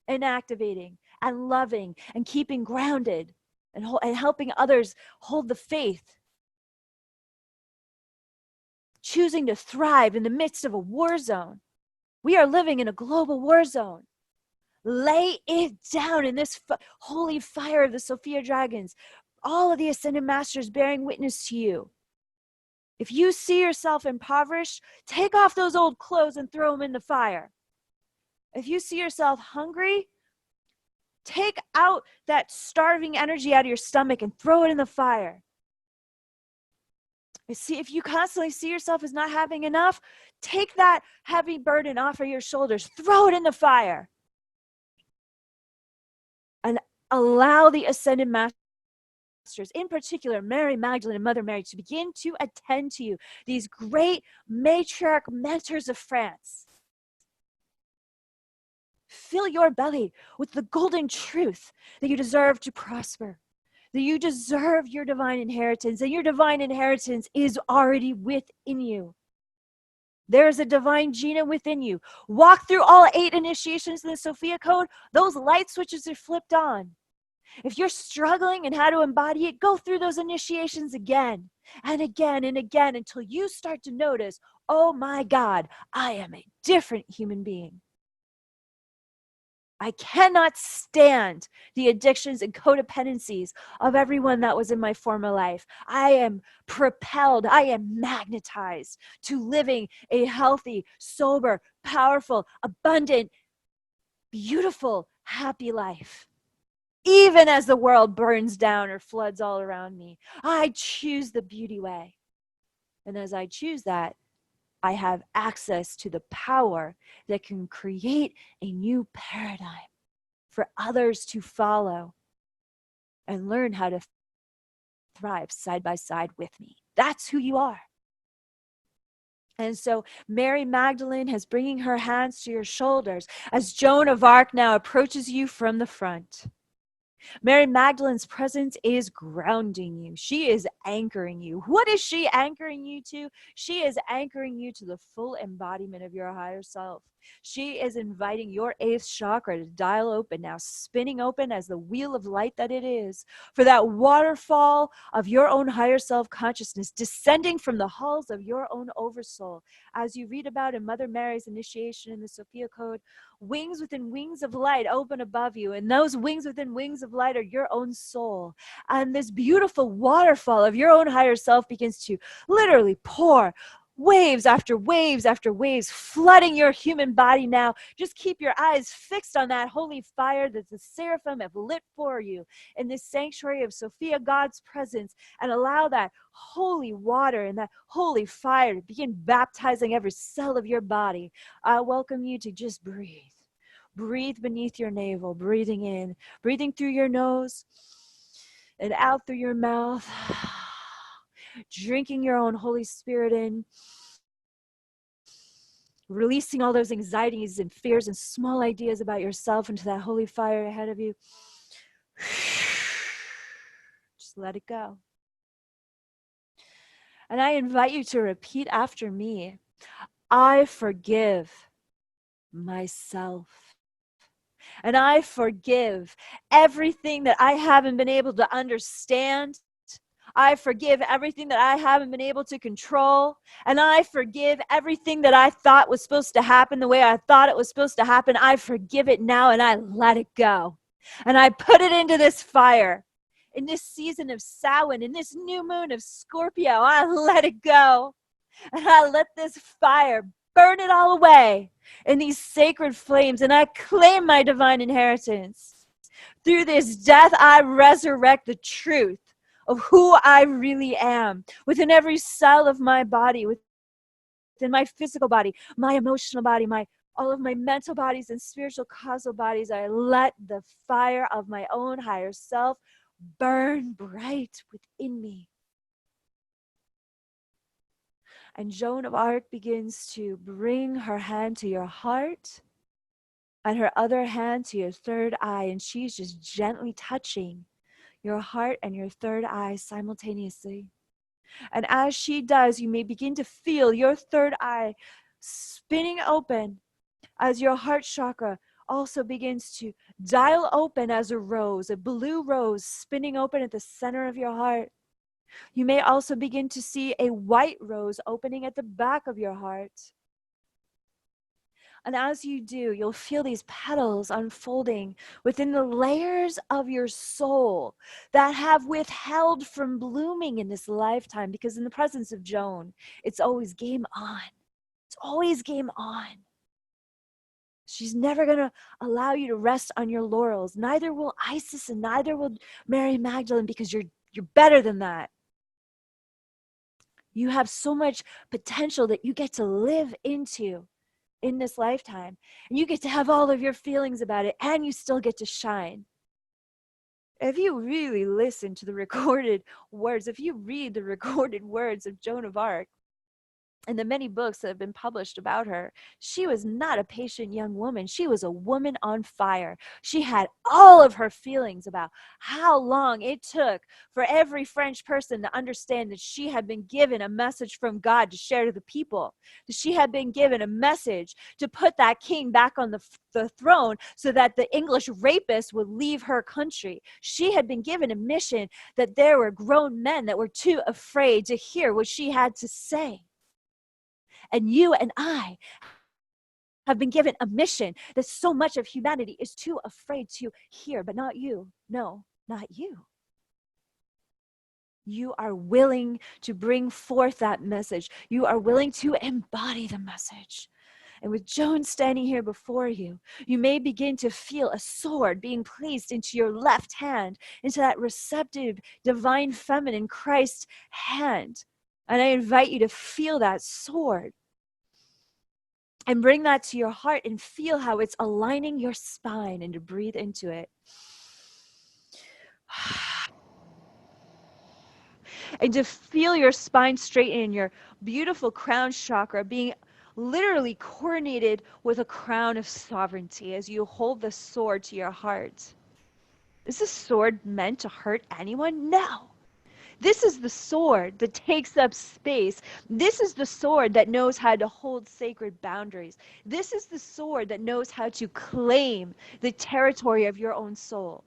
and activating and loving and keeping grounded and helping others hold the faith. Choosing to thrive in the midst of a war zone. We are living in a global war zone. Lay it down in this holy fire of the Sophia dragons. All of the ascended masters bearing witness to you. If you see yourself impoverished, take off those old clothes and throw them in the fire. If you see yourself hungry, take out that starving energy out of your stomach and throw it in the fire. If you constantly see yourself as not having enough, take that heavy burden off of your shoulders, throw it in the fire. And allow the ascended masters, in particular Mary Magdalene and Mother Mary, to begin to attend to you, these great matriarch mentors of France. Fill your belly with the golden truth that you deserve to prosper, that you deserve your divine inheritance, and your divine inheritance is already within you. There's a divine genome within you. Walk through all 8 initiations in the Sophia Code. Those light switches are flipped on. If you're struggling in how to embody it, go through those initiations again and again and again until you start to notice, oh my God, I am a different human being. I cannot stand the addictions and codependencies of everyone that was in my former life. I am propelled, I am magnetized to living a healthy, sober, powerful, abundant, beautiful, happy life. Even as the world burns down or floods all around me, I choose the beauty way. And as I choose that, I have access to the power that can create a new paradigm for others to follow and learn how to thrive side by side with me. That's who you are. And so Mary Magdalene has bringing her hands to your shoulders as Joan of Arc now approaches you from the front. Mary Magdalene's presence is grounding you. She is anchoring you. What is she anchoring you to? She is anchoring you to the full embodiment of your higher self. She is inviting your 8th chakra to dial open now, spinning open as the wheel of light that it is, for that waterfall of your own higher self consciousness descending from the halls of your own oversoul. As you read about in Mother Mary's initiation in the Sophia Code, wings within wings of light open above you, and those wings within wings of light are your own soul. And this beautiful waterfall of your own higher self begins to literally pour waves after waves after waves, flooding your human body now. Just keep your eyes fixed on that holy fire that the seraphim have lit for you in this sanctuary of Sophia, God's presence, and allow that holy water and that holy fire to begin baptizing every cell of your body. I welcome you to just breathe. Breathe beneath your navel, breathing in, breathing through your nose and out through your mouth. Drinking your own Holy Spirit in, releasing all those anxieties and fears and small ideas about yourself into that holy fire ahead of you. Just let it go. And I invite you to repeat after me. I forgive myself. And I forgive everything that I haven't been able to understand. I forgive everything that I haven't been able to control. And I forgive everything that I thought was supposed to happen the way I thought it was supposed to happen. I forgive it now and I let it go. And I put it into this fire. In this season of Samhain, in this new moon of Scorpio, I let it go. And I let this fire burn it all away in these sacred flames. And I claim my divine inheritance. Through this death, I resurrect the truth of who I really am within every cell of my body, within my physical body, my emotional body, all of my mental bodies and spiritual causal bodies. I let the fire of my own higher self burn bright within me. And Joan of Arc begins to bring her hand to your heart and her other hand to your third eye, and she's just gently touching your heart and your third eye simultaneously. And as she does, you may begin to feel your third eye spinning open as your heart chakra also begins to dial open as a rose, a blue rose spinning open at the center of your heart. You may also begin to see a white rose opening at the back of your heart. And as you do, you'll feel these petals unfolding within the layers of your soul that have withheld from blooming in this lifetime, because in the presence of Joan, it's always game on. It's always game on. She's never going to allow you to rest on your laurels. Neither will Isis and neither will Mary Magdalene, because you're better than that. You have so much potential that you get to live into in this lifetime, and you get to have all of your feelings about it, and you still get to shine. If you really listen to the recorded words, if you read the recorded words of Joan of Arc, and the many books that have been published about her, she was not a patient young woman. She was a woman on fire. She had all of her feelings about how long it took for every French person to understand that she had been given a message from God to share to the people. That she had been given a message to put that king back on the throne so that the English rapist would leave her country. She had been given a mission that there were grown men that were too afraid to hear what she had to say. And you and I have been given a mission that so much of humanity is too afraid to hear, but not you. No, not you. You are willing to bring forth that message. You are willing to embody the message. And with Joan standing here before you, you may begin to feel a sword being placed into your left hand, into that receptive, divine, feminine Christ hand. And I invite you to feel that sword. And bring that to your heart and feel how it's aligning your spine, and to breathe into it. And to feel your spine straighten and your beautiful crown chakra being literally coronated with a crown of sovereignty as you hold the sword to your heart. Is this sword meant to hurt anyone? No. This is the sword that takes up space. This is the sword that knows how to hold sacred boundaries. This is the sword that knows how to claim the territory of your own soul.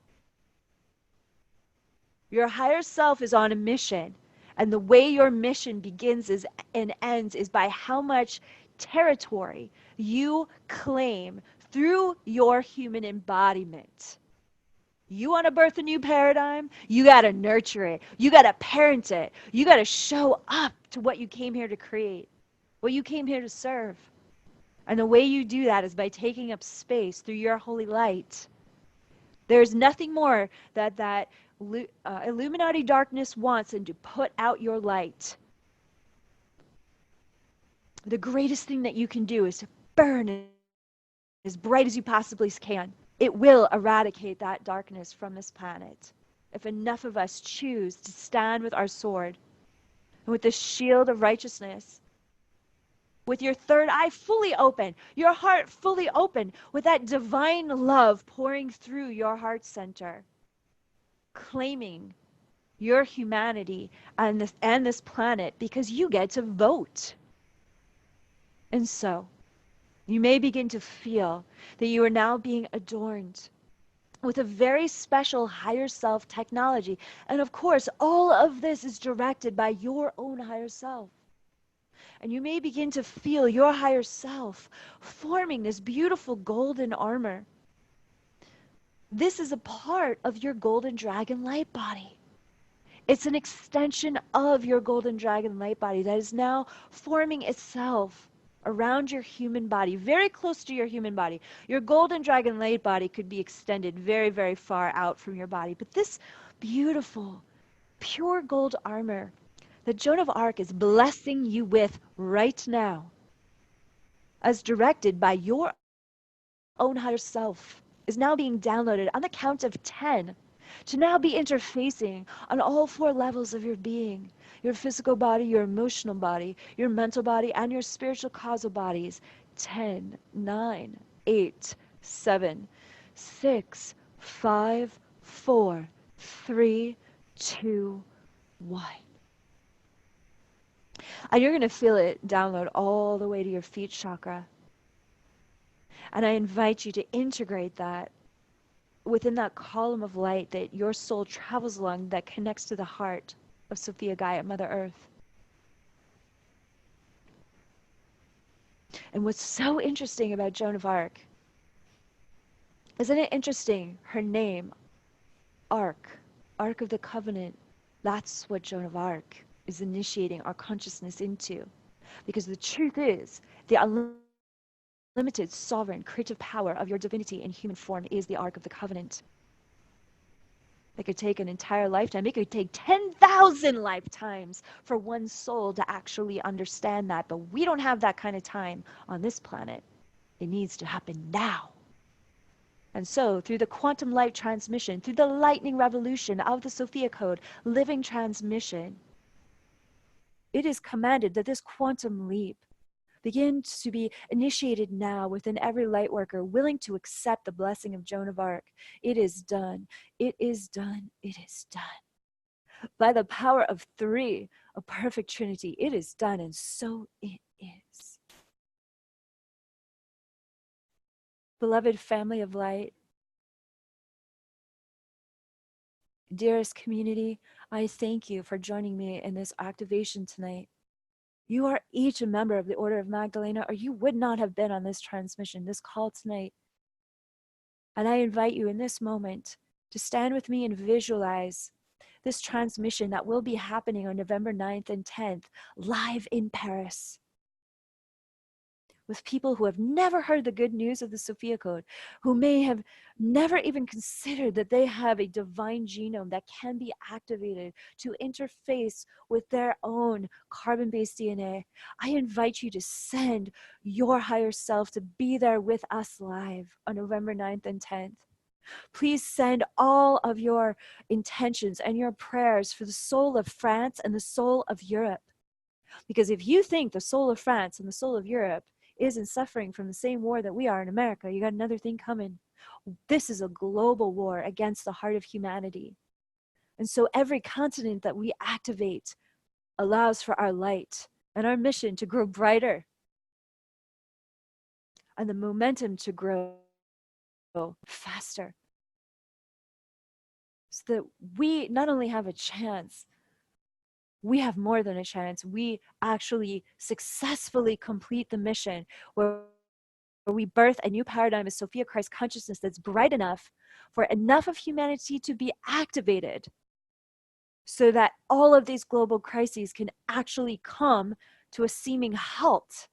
Your higher self is on a mission, and the way your mission begins and ends is by how much territory you claim through your human embodiment. You want to birth a new paradigm? You got to nurture it. You got to parent it. You got to show up to what you came here to create, what you came here to serve. And the way you do that is by taking up space through your holy light. There's nothing more that Illuminati darkness wants than to put out your light. The greatest thing that you can do is to burn as bright as you possibly can. It will eradicate that darkness from this planet if enough of us choose to stand with our sword and with the shield of righteousness, with your third eye fully open, your heart fully open, with that divine love pouring through your heart center, claiming your humanity and this planet, because you get to vote. And so you may begin to feel that you are now being adorned with a very special higher self technology. And of course, all of this is directed by your own higher self. And you may begin to feel your higher self forming this beautiful golden armor. This is a part of your golden dragon light body. It's an extension of your golden dragon light body that is now forming itself around your human body, very close to your human body. Your golden dragon light body could be extended very, very far out from your body. But this beautiful, pure gold armor that Joan of Arc is blessing you with right now, as directed by your own higher self, is now being downloaded on the count of 10 to now be interfacing on all 4 levels of your being: your physical body, your emotional body, your mental body, and your spiritual causal bodies. 10, 9, 8, 7, 6, 5, 4, 3, 2, 1. And you're going to feel it download all the way to your feet chakra. And I invite you to integrate that within that column of light that your soul travels along, that connects to the heart of Sophia Gaia, Mother Earth. And what's so interesting about Joan of Arc, isn't it interesting, her name, Ark of the Covenant, that's what Joan of Arc is initiating our consciousness into. Because the truth is, the unlimited, sovereign, creative power of your divinity in human form is the Ark of the Covenant. It could take an entire lifetime. It could take 10,000 lifetimes for one soul to actually understand that. But we don't have that kind of time on this planet. It needs to happen now. And so, through the quantum light transmission, through the lightning revolution of the Sophia Code, living transmission, It is commanded that this quantum leap begins to be initiated now within every light worker willing to accept the blessing of Joan of Arc. It is done. It is done. It is done. By the power of three, a perfect trinity, it is done, and so it is. Beloved family of light, dearest community, I thank you for joining me in this activation tonight. You are each a member of the Order of Magdalena, or you would not have been on this transmission, this call tonight. And I invite you in this moment to stand with me and visualize this transmission that will be happening on November 9th and 10th, live in Paris, with people who have never heard the good news of the Sophia Code, who may have never even considered that they have a divine genome that can be activated to interface with their own carbon-based DNA. I invite you to send your higher self to be there with us live on November 9th and 10th. Please send all of your intentions and your prayers for the soul of France and the soul of Europe. Because if you think the soul of France and the soul of Europe isn't suffering from the same war that we are in America, you got another thing coming. This is a global war against the heart of humanity. And so every continent that we activate allows for our light and our mission to grow brighter and the momentum to grow faster. So that we not only have a chance, we have more than a chance. We actually successfully complete the mission where we birth a new paradigm of Sophia Christ consciousness that's bright enough for enough of humanity to be activated so that all of these global crises can actually come to a seeming halt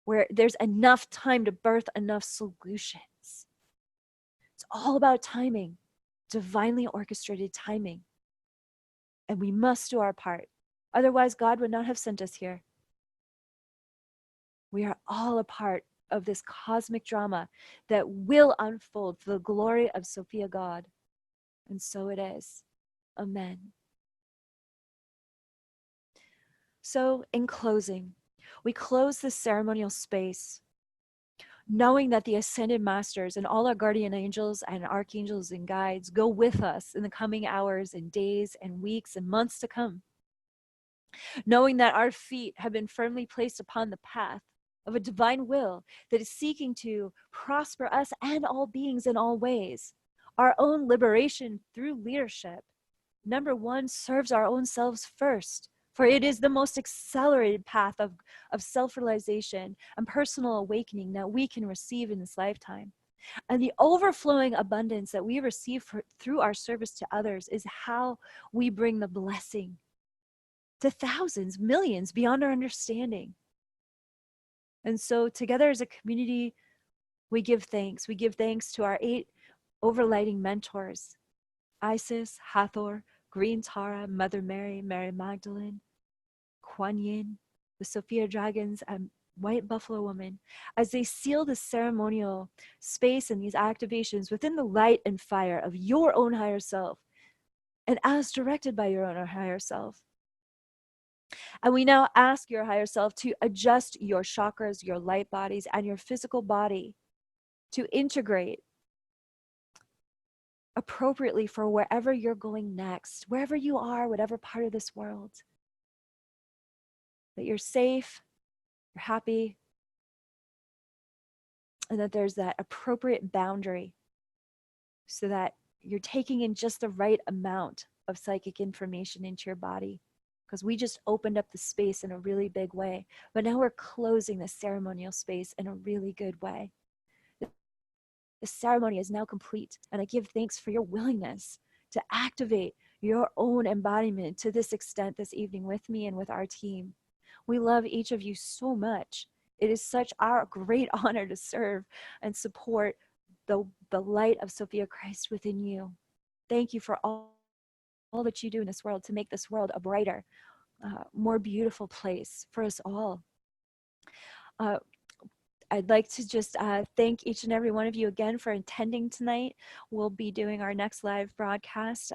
where there's enough time to birth enough solutions. It's all about timing, divinely orchestrated timing. And we must do our part. Otherwise, God would not have sent us here. We are all a part of this cosmic drama that will unfold for the glory of Sophia God. And so it is. Amen. So in closing, we close this ceremonial space knowing that the ascended masters and all our guardian angels and archangels and guides go with us in the coming hours and days and weeks and months to come. Knowing that our feet have been firmly placed upon the path of a divine will that is seeking to prosper us and all beings in all ways. Our own liberation through leadership, number one, serves our own selves first, for it is the most accelerated path of self-realization and personal awakening that we can receive in this lifetime. And the overflowing abundance that we receive through our service to others is how we bring the blessing to thousands, millions beyond our understanding. And so together as a community, we give thanks. We give thanks to our 8 overlighting mentors, Isis, Hathor, Green Tara, Mother Mary, Mary Magdalene, Kuan Yin, the Sophia Dragons, and White Buffalo Woman, as they seal the ceremonial space and these activations within the light and fire of your own higher self, and as directed by your own higher self. And we now ask your higher self to adjust your chakras, your light bodies, and your physical body to integrate appropriately for wherever you're going next, wherever you are, whatever part of this world. That you're safe, you're happy, and that there's that appropriate boundary so that you're taking in just the right amount of psychic information into your body. Because we just opened up the space in a really big way, but now we're closing the ceremonial space in a really good way. The ceremony is now complete, and I give thanks for your willingness to activate your own embodiment to this extent this evening with me and with our team. We love each of you so much. It is such our great honor to serve and support the light of Sophia Christ within you. Thank you for all that you do in this world to make this world a brighter, more beautiful place for us all. I'd like to just thank each and every one of you again for attending tonight. We'll be doing our next live broadcast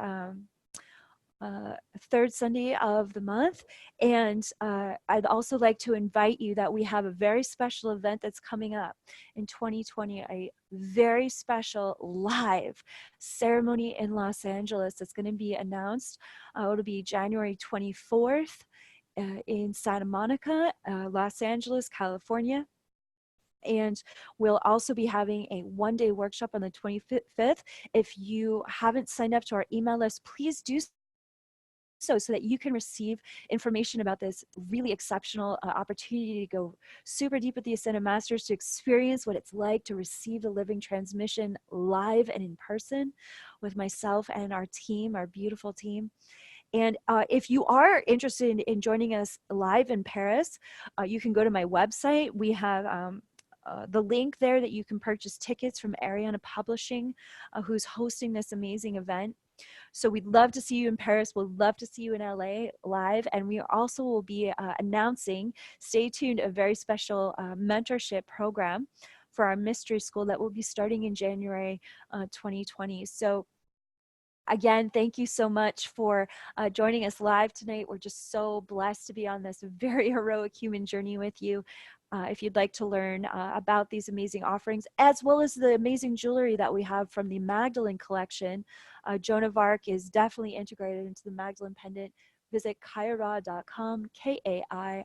third Sunday of the month. And I'd also like to invite you that we have a very special event that's coming up in 2020, a very special live ceremony in Los Angeles that's going to be announced. It'll be January 24th in Santa Monica, Los Angeles, California. And we'll also be having a one-day workshop on the 25th. If you haven't signed up to our email list, please do so that you can receive information about this really exceptional opportunity to go super deep with the Ascended Masters, to experience what it's like to receive the living transmission live and in person with myself and our team, our beautiful team. And if you are interested in joining us live in Paris, you can go to my website. We have the link there that you can purchase tickets from Ariana Publishing, who's hosting this amazing event. So we'd love to see you in Paris. We'd love to see you in LA live. And we also will be announcing, stay tuned, a very special mentorship program for our mystery school that will be starting in January 2020. So again, thank you so much for joining us live tonight. We're just so blessed to be on this very heroic human journey with you. If you'd like to learn about these amazing offerings, as well as the amazing jewelry that we have from the Magdalene collection, Joan of Arc is definitely integrated into the Magdalene Pendant. Visit kaira.com, Kaira.com.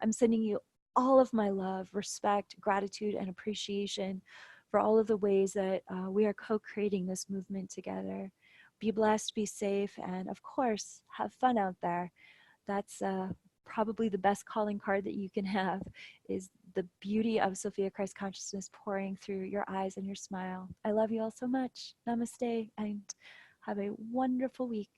I'm sending you all of my love, respect, gratitude, and appreciation for all of the ways that we are co-creating this movement together. Be blessed, be safe, and of course, have fun out there. That's probably the best calling card that you can have, is the beauty of Sophia Christ consciousness pouring through your eyes and your smile. I love you all so much. Namaste, and have a wonderful week.